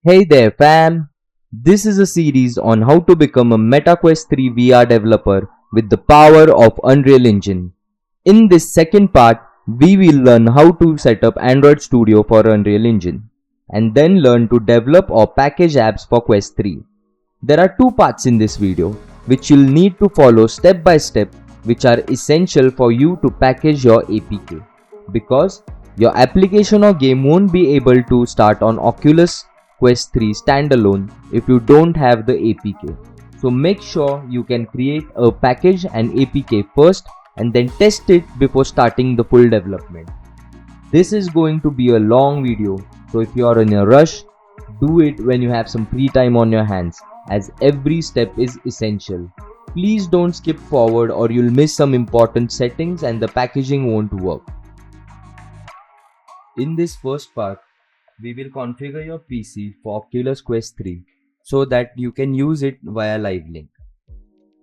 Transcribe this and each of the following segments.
Hey there fam! This is a series on how to become a MetaQuest 3 VR developer with the power of Unreal Engine. In this second part, we will learn how to set up Android Studio for Unreal Engine and then learn to develop or package apps for Quest 3. There are two parts in this video which you'll need to follow step by step, which are essential for you to package your APK, because your application or game won't be able to start on Oculus Quest 3 standalone if you don't have the APK. So make sure you can create a package and APK first and then test it before starting the full development. This is going to be a long video, so if you are in a rush, do it when you have some free time on your hands, as every step is essential. Please don't skip forward or you'll miss some important settings and the packaging won't work. In this first part, we will configure your PC for Oculus Quest 3 so that you can use it via live link.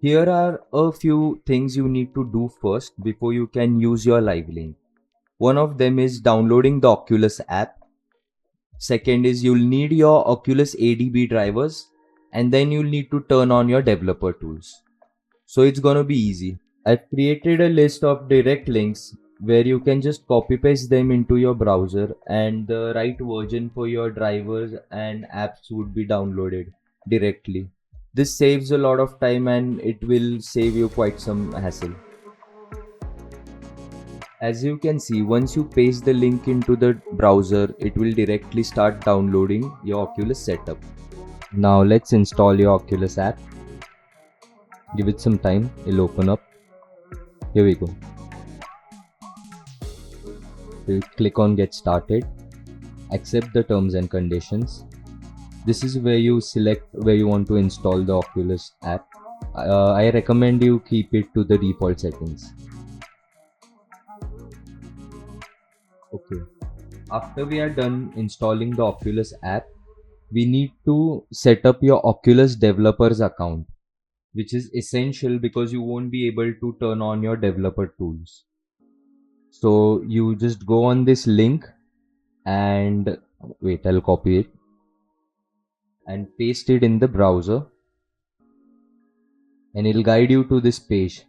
Here are a few things you need to do first before you can use your live link. One of them is downloading the Oculus app. Second is you'll need your Oculus ADB drivers, and then you'll need to turn on your developer tools. So it's gonna be easy. I've created a list of direct links where you can just copy paste them into your browser, and the right version for your drivers and apps would be downloaded directly. This saves a lot of time and it will save you quite some hassle. As you can see, once you paste the link into the browser, it will directly start downloading your Oculus setup. Now let's install your Oculus app. Give it some time, it'll open up. Here we go. We'll click on get started, accept the terms and conditions. This is where you select where you want to install the Oculus app. I recommend you keep it to the default settings. Okay, after we are done installing the Oculus app, we need to set up your Oculus developers account, which is essential because you won't be able to turn on your developer tools. So you just go on this link and wait, I'll copy it and paste it in the browser, and it'll guide you to this page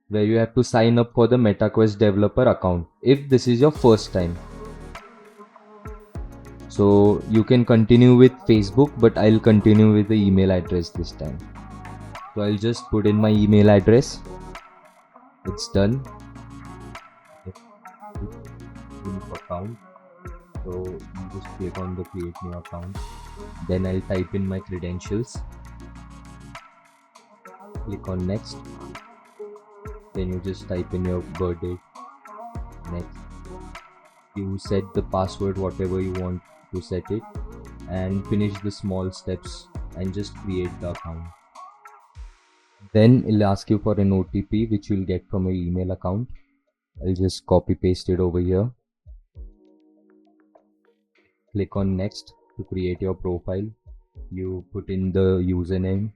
where you have to sign up for the MetaQuest developer account if this is your first time. So you can continue with Facebook, but I'll continue with the email address this time. So I'll just put in my email address. It's done. Account. So you just click on the create new account. Then I'll type in my credentials. Click on next. Then you just type in your birth date. Next. You set the password, whatever you want to set it, and finish the small steps and just create the account. Then it'll ask you for an OTP which you'll get from your email account. I'll just copy paste it over here. Click on next to create your profile. You put in the username.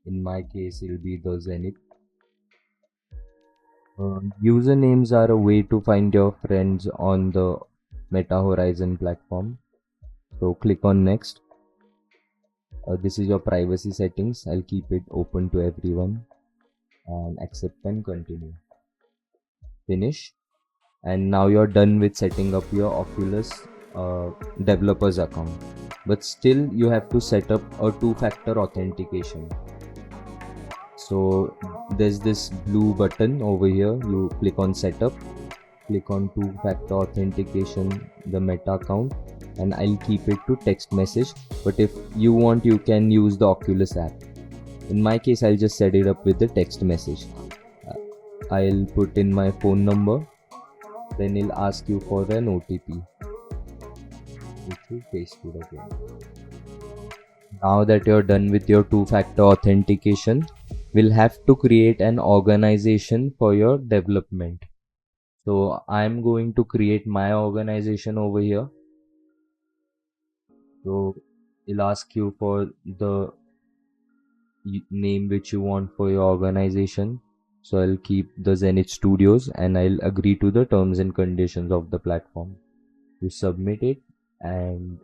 In my case, it'll be the Zenith. Usernames are a way to find your friends on the Meta Horizon platform. So click on next. This is your privacy settings. I'll keep it open to everyone and accept and continue. Finish. And now you're done with setting up your Oculus developers account, but still you have to set up a two-factor authentication. So there's this blue button over here. You click on setup, click on two-factor authentication, the Meta account, and I'll keep it to text message, but if you want you can use the Oculus app. In my case, I'll just set it up with the text message. I'll put in my phone number. Then it'll ask you for an OTP, which you paste it again. Now that you're done with your two-factor authentication, we'll have to create an organization for your development. So I'm going to create my organization over here. So it'll ask you for the name which you want for your organization. So I'll keep the Zenith Studios and I'll agree to the terms and conditions of the platform. You submit it and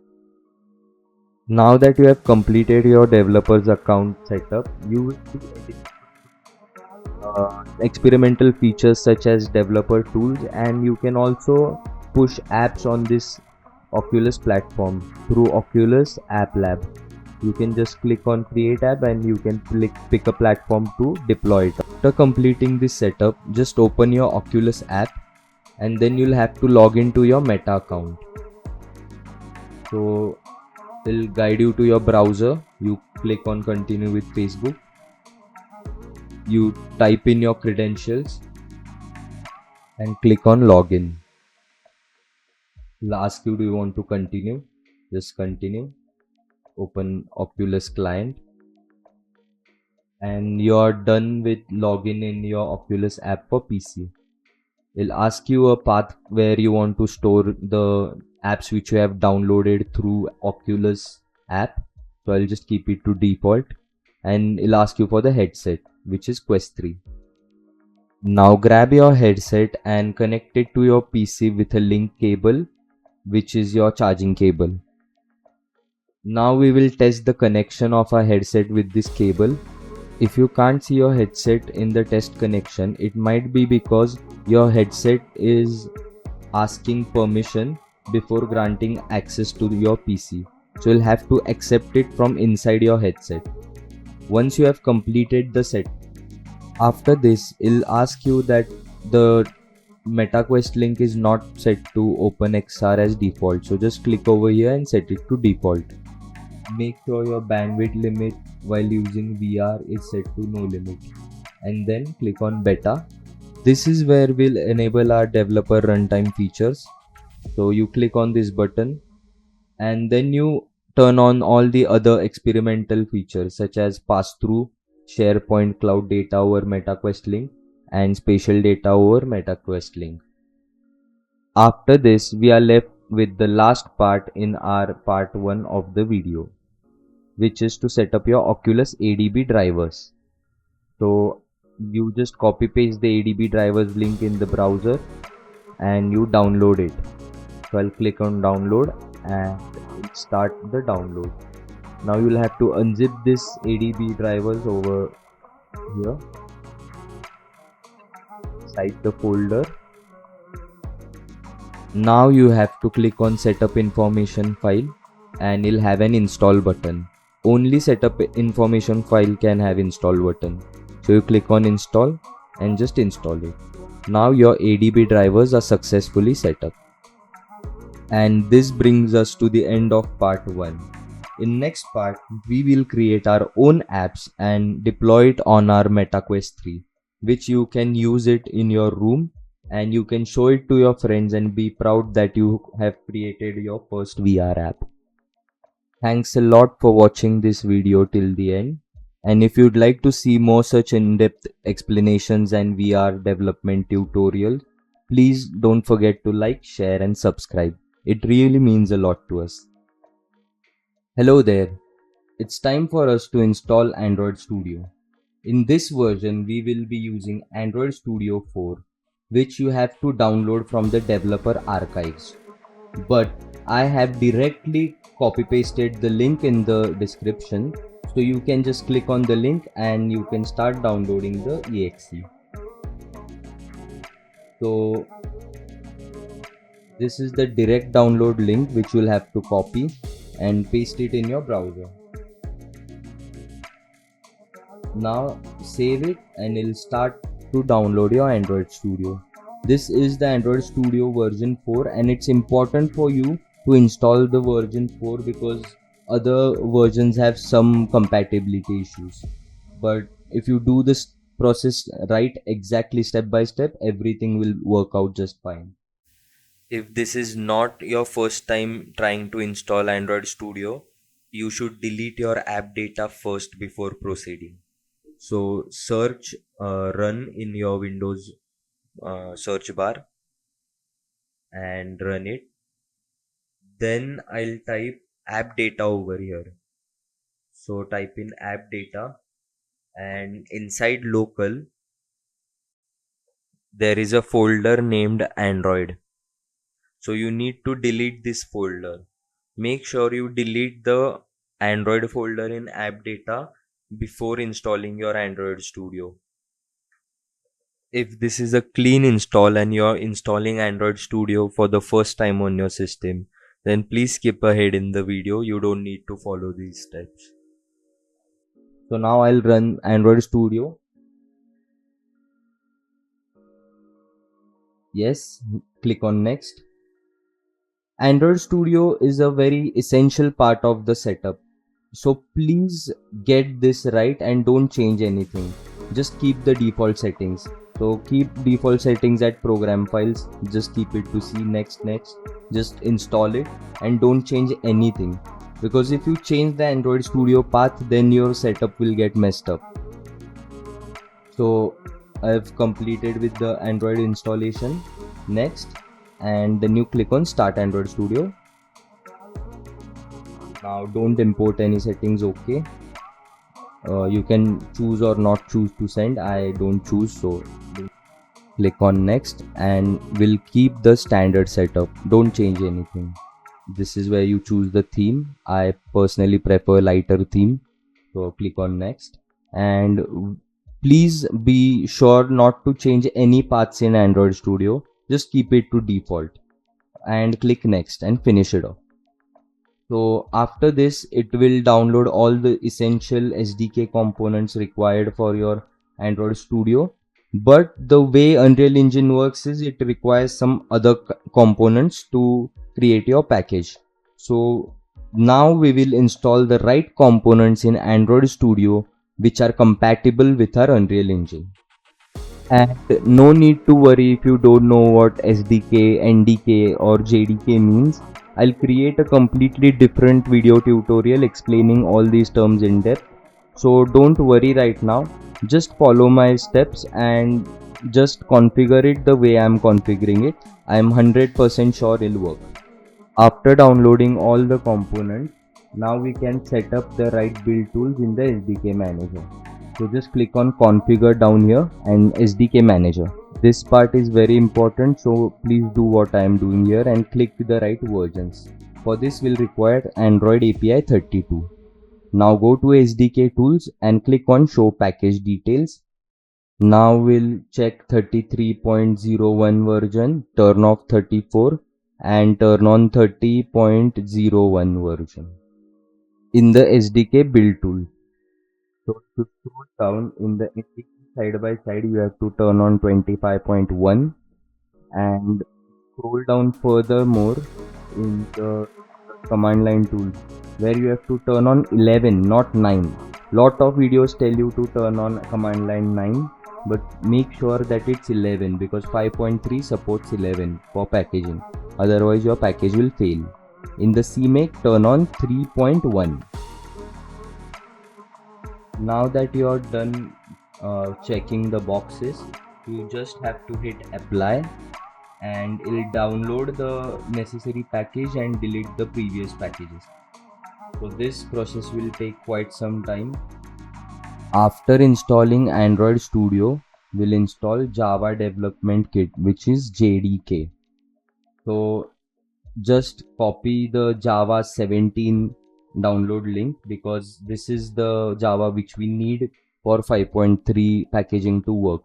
Now that you have completed your developer's account setup, you will be experimental features such as developer tools, and you can also push apps on this Oculus platform through Oculus App Lab. You can just click on create app and you can pick a platform to deploy it. After completing this setup, just open your Oculus app and then you'll have to log into your Meta account. So it'll guide you to your browser. You click on continue with Facebook. You type in your credentials and click on login. It'll ask you, do you want to continue? Just continue. Open Oculus client and you're done with login in your Oculus app for PC. It'll ask you a path where you want to store the apps which you have downloaded through Oculus app. So I'll just keep it to default, and it'll ask you for the headset, which is Quest 3. Now grab your headset and connect it to your PC with a link cable, which is your charging cable. Now we will test the connection of our headset with this cable. If you can't see your headset in the test connection, it might be because your headset is asking permission before granting access to your PC. So you'll have to accept it from inside your headset. Once you have completed the set, after this it'll ask you that the MetaQuest link is not set to OpenXR as default. So just click over here and set it to default. Make sure your bandwidth limit while using VR is set to no limit, and then click on beta. This is where we'll enable our developer runtime features. So you click on this button and then you turn on all the other experimental features such as pass-through, SharePoint cloud data over MetaQuest link, and spatial data over MetaQuest link. After this, we are left with the last part in our part 1 of the video, which is to set up your Oculus ADB drivers. So you just copy paste the ADB drivers link in the browser and you download it. So I'll click on download and start the download. Now you'll have to unzip this ADB drivers over here, cite the folder. Now you have to click on setup information file and you'll have an install button. Only setup information file can have install button. So you click on install and just install it. Now your ADB drivers are successfully set up. And this brings us to the end of part 1. In next part, we will create our own apps and deploy it on our MetaQuest 3, which you can use it in your room and you can show it to your friends and be proud that you have created your first VR app. Thanks a lot for watching this video till the end. And if you'd like to see more such in-depth explanations and VR development tutorials, please don't forget to like, share and subscribe. It really means a lot to us. Hello there. It's time for us to install Android Studio. In this version, we will be using Android Studio 4, which you have to download from the developer archives. But I have directly copy pasted the link in the description, so you can just click on the link and you can start downloading the exe. So this is the direct download link which you'll have to copy and paste it in your browser. Now save it and it'll start to download your Android Studio. This is the Android Studio version 4 and it's important for you to install the version 4 because other versions have some compatibility issues. But if you do this process right, exactly step by step, everything will work out just fine. If this is not your first time trying to install Android Studio, you should delete your app data first before proceeding. So search run in your Windows search bar and run it. Then I'll type app data over here. So type in app data and inside local there is a folder named Android. So you need to delete this folder. Make sure you delete the Android folder in app data before installing your Android Studio. If this is a clean install and you're installing Android Studio for the first time on your system, then please skip ahead in the video. You don't need to follow these steps. So now I'll run Android Studio. Yes, click on next. Android Studio is a very essential part of the setup. So please get this right and don't change anything. Just keep the default settings. So keep default settings at program files. Just keep it to C, next. Just install it and don't change anything. Because if you change the Android Studio path, then your setup will get messed up. So I've completed with the Android installation. Next. And then you click on Start Android Studio. Now don't import any settings, okay? You can choose or not choose to send. I don't choose, so click on next and we'll keep the standard setup. Don't change anything. This is where you choose the theme. I personally prefer lighter theme, so click on next. And please be sure not to change any paths in Android Studio. Just keep it to default and click next and finish it off. So after this, it will download all the essential SDK components required for your Android Studio. But the way Unreal Engine works is it requires some other components to create your package. So now we will install the right components in Android Studio which are compatible with our Unreal Engine. And no need to worry if you don't know what SDK, NDK or JDK means. I'll create a completely different video tutorial explaining all these terms in depth. So don't worry right now. Just follow my steps and just configure it the way I'm configuring it. I'm 100% sure it'll work. After downloading all the components, now we can set up the right build tools in the SDK manager. So just click on configure down here and SDK manager. This part is very important, so please do what I am doing here and click the right versions. For this we'll require Android API 32. Now go to SDK tools and click on show package details. Now we'll check 33.01 version, turn off 34 and turn on 30.01 version in the SDK build tool. So to scroll down in the side by side, you have to turn on 25.1 and scroll down furthermore in the command line tool where you have to turn on 11, not 9. Lot of videos tell you to turn on command line 9, but make sure that it's 11 because 5.3 supports 11 for packaging. Otherwise your package will fail. In the CMake, turn on 3.1. Now that you are done checking the boxes, you just have to hit apply and it will download the necessary package and delete the previous packages. So this process will take quite some time. After installing Android Studio, we'll install Java Development Kit, which is JDK. So just copy the Java 17 download link because this is the Java which we need for 5.3 packaging to work.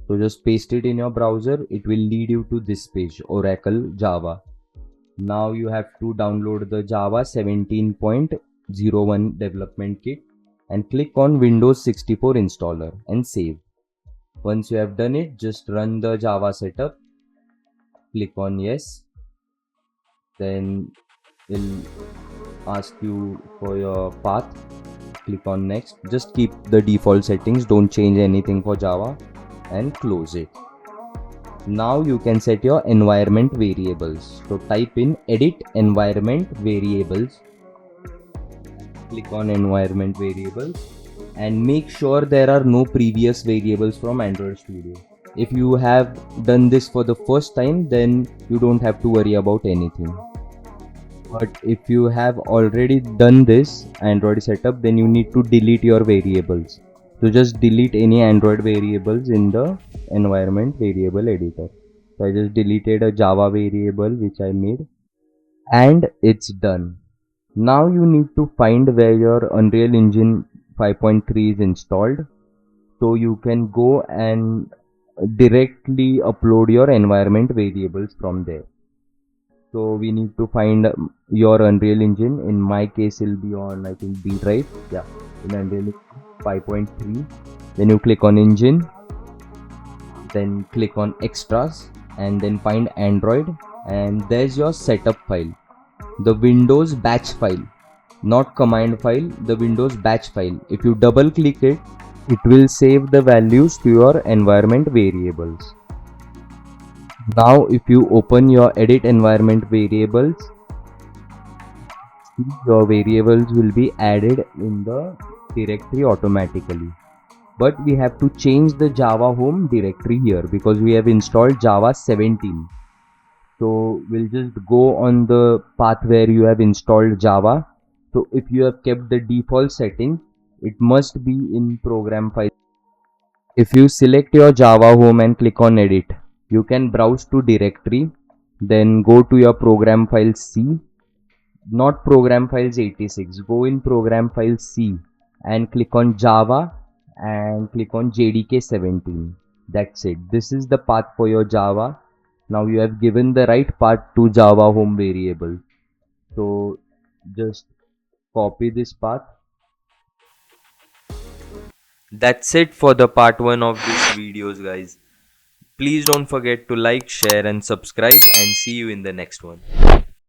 So just paste it in your browser. It will lead you to this page, Oracle Java. Now you have to download the Java 17.01 development kit and click on Windows 64 installer and save. Once you have done it, just run the Java setup. Click on yes. Then it'll ask you for your path. Click on next. Just keep the default settings, don't change anything for Java and close it. Now you can set your environment variables. So type in edit environment variables. Click on environment variables and make sure there are no previous variables from Android Studio. If you have done this for the first time, then you don't have to worry about anything. But if you have already done this Android setup, then you need to delete your variables. So just delete any Android variables in the environment variable editor. So I just deleted a Java variable which I made and it's done. Now you need to find where your Unreal Engine 5.3 is installed, so you can go and directly upload your environment variables from there. So we need to find your Unreal Engine. In my case, it'll be on, I think, D drive. Yeah, in Unreal Engine 5.3. Then you click on Engine, then click on Extras, and then find Android. And there's your setup file, the Windows batch file, not command file, the Windows batch file. If you double click it, it will save the values to your environment variables. Now if you open your edit environment variables, your variables will be added in the directory automatically. But we have to change the Java home directory here because we have installed Java 17. So we'll just go on the path where you have installed Java. So if you have kept the default setting, it must be in program file. If you select your Java home and click on edit, you can browse to directory, then go to your program file C, not program files 86, go in program file C and click on Java and click on JDK 17. That's it. This is the path for your Java. Now you have given the right path to Java home variable. So just copy this path. That's it for the part 1 of this videos, guys. Please don't forget to like, share and subscribe, and see you in the next one.